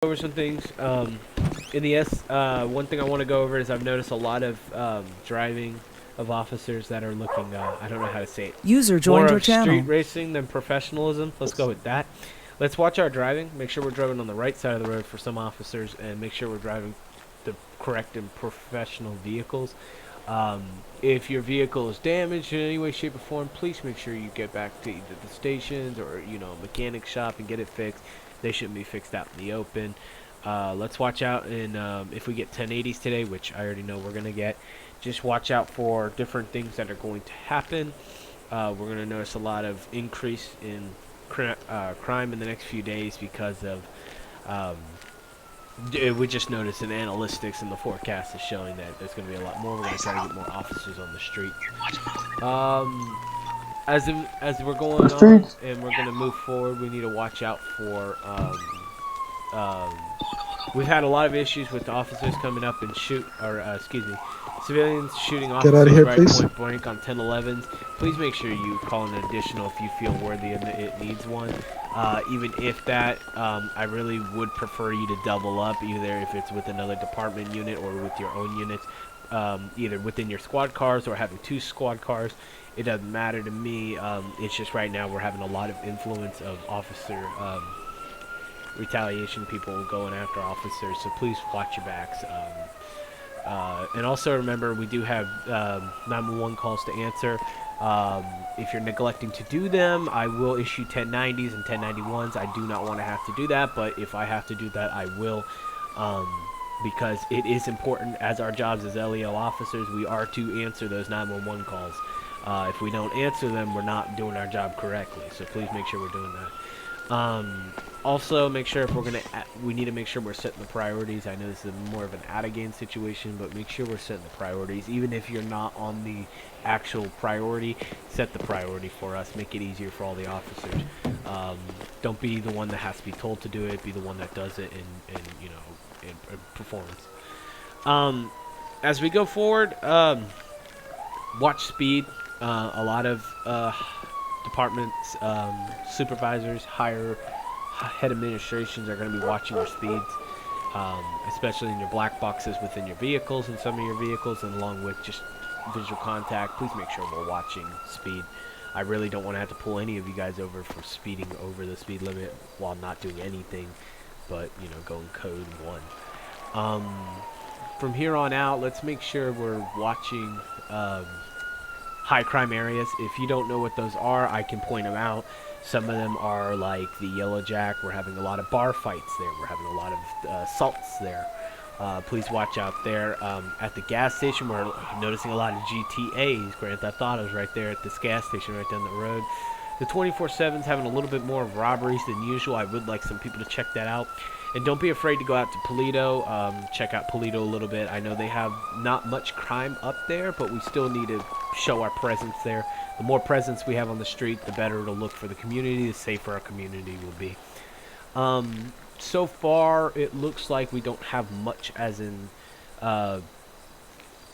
over some things. In the one thing I want to go over is I've noticed a lot of driving of officers that are looking, I don't know how to say it, User more joined your of street channel. racing than professionalism. Let's go with that. Let's watch our driving. Make sure we're driving on the right side of the road for some officers, and make sure we're driving the correct and professional vehicles. Um, if your vehicle is damaged in any way, shape, or form, please make sure you get back to either the stations or mechanic shop and get it fixed. They shouldn't be fixed out in the open. Let's watch out in if we get 1080s today, which I already know we're gonna get. Just watch out for different things that are going to happen. We're going to notice a lot of increase in crime in the next few days because of we just noticed in analytics and the forecast is showing that there's going to be a lot more. We're going to try to get more officers on the street. As we're going on and we're going to move forward, we need to watch out for we've had a lot of issues with officers coming up and civilians shooting Get out of officers here, right please. point blank on 1011s. Please make sure you call an additional if you feel worthy and it needs one. Even if that, I really would prefer you to double up, either if it's with another department unit or with your own units, either within your squad cars or having 2 squad cars. It doesn't matter to me. It's just right now we're having a lot of influence of officer retaliation, people going after officers, so please watch your backs. And also remember, we do have 911 calls to answer. If you're neglecting to do them, I will issue 1090s and 1091s. I do not want to have to do that, but if I have to do that, I will, because it is important as our jobs as LEO officers, we are to answer those 911 calls. If we don't answer them, we're not doing our job correctly, so please make sure we're doing that. Also, make sure if we need to make sure we're setting the priorities. I know this is more of an out-of-game situation, but make sure we're setting the priorities. Even if you're not on the actual priority, set the priority for us. Make it easier for all the officers. Don't be the one that has to be told to do it. Be the one that does it in performance. As we go forward, watch speed. A lot of departments, supervisors, head administrations are going to be watching your speeds, especially in your black boxes within your vehicles and some of your vehicles, and along with just visual contact. Please make sure we're watching speed. I really don't want to have to pull any of you guys over for speeding over the speed limit while not doing anything but going code 1. From here on out, let's make sure we're watching high crime areas. If you don't know what those are, I can point them out. Some of them are like the Yellow Jack. We're having a lot of bar fights there. We're having a lot of assaults there. Please watch out there. At the gas station, we're noticing a lot of GTAs, Grand Theft Autos, right there at this gas station right down the road. The 24/7's having a little bit more of robberies than usual. I would like some people to check that out. And don't be afraid to go out to Polito. Check out Polito a little bit. I know they have not much crime up there, but we still need to show our presence there. The more presence we have on the street, the better it'll look for the community, the safer our community will be. So far, it looks like we don't have much as in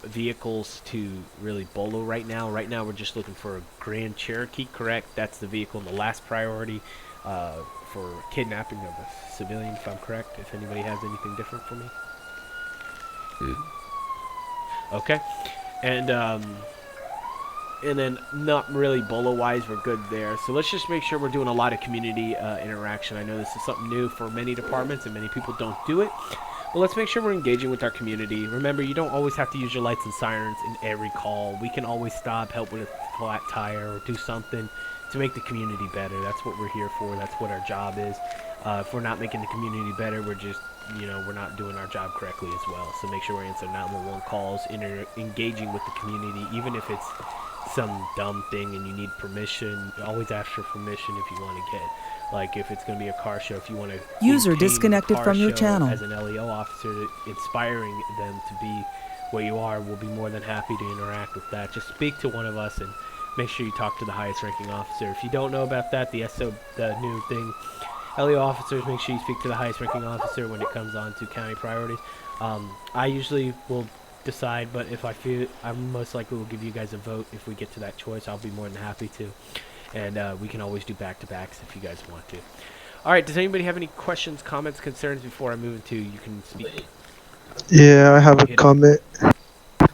vehicles to really bolo right now. Right now, we're just looking for a Grand Cherokee, correct? That's the vehicle in the last priority for kidnapping of a civilian, if I'm correct. If anybody has anything different for me. Okay. And then not really bolo-wise, we're good there. So let's just make sure we're doing a lot of community interaction. I know this is something new for many departments, and many people don't do it. But let's make sure we're engaging with our community. Remember, you don't always have to use your lights and sirens in every call. We can always stop, help with a flat tire, or do something to make the community better. That's what we're here for. That's what our job is. If we're not making the community better, we're just, we're not doing our job correctly as well. So make sure we're answering 911 calls, engaging with the community, even if it's some dumb thing and you need permission. Always ask for permission if you want to get, like, if it's going to be a car show, if you want to User disconnected from your channel. as an LEO officer, inspiring them to be what you are, we'll be more than happy to interact with that. Just speak to one of us and make sure you talk to the highest ranking officer. If you don't know about that, the new thing, LEO officers, make sure you speak to the highest ranking officer when it comes on to county priorities. I usually will decide, but if I feel, I most likely will give you guys a vote. If we get to that choice, I'll be more than happy to, and we can always do back-to-backs if you guys want to. All right. Does anybody have any questions, comments, concerns before I move into you can speak? Yeah, I have a Hit it. comment.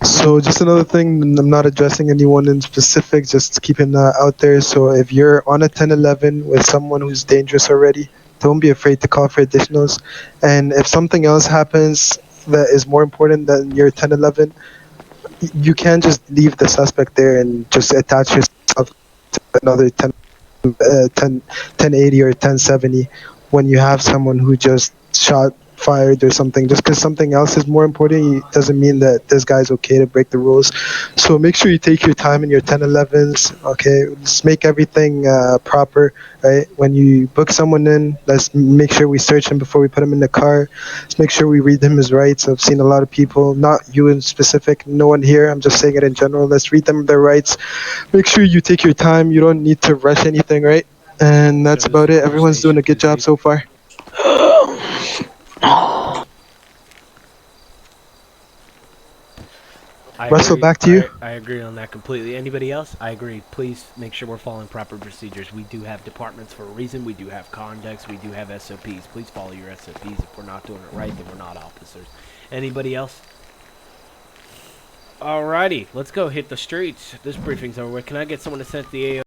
So just another thing, I'm not addressing anyone in specific, just keeping that out there. So if you're on a 1011 with someone who's dangerous already, don't be afraid to call for additionals. And if something else happens that is more important than your 1011, you can't just leave the suspect there and just attach yourself to another 1080 or 1070 when you have someone who just shot fired or something. Just because something else is more important doesn't mean that this guy's okay to break the rules. So make sure you take your time in your 1011s. Okay, just make everything proper. Right, when you book someone in, let's make sure we search him before we put him in the car. Let's make sure we read him his rights. I've seen a lot of people, not you in specific, no one here, I'm just saying it in general. Let's read them their rights. Make sure you take your time. You don't need to rush anything, right? And that's Shows about it. your Everyone's doing station a good to job see. so far. I Russell, agree. back to you. I agree on that completely. Anybody else? I agree. Please make sure we're following proper procedures. We do have departments for a reason. We do have conducts. We do have SOPs. Please follow your SOPs. If we're not doing it right, then we're not officers. Anybody else? Alrighty, let's go hit the streets. This briefing's over with. Can I get someone to send the AO?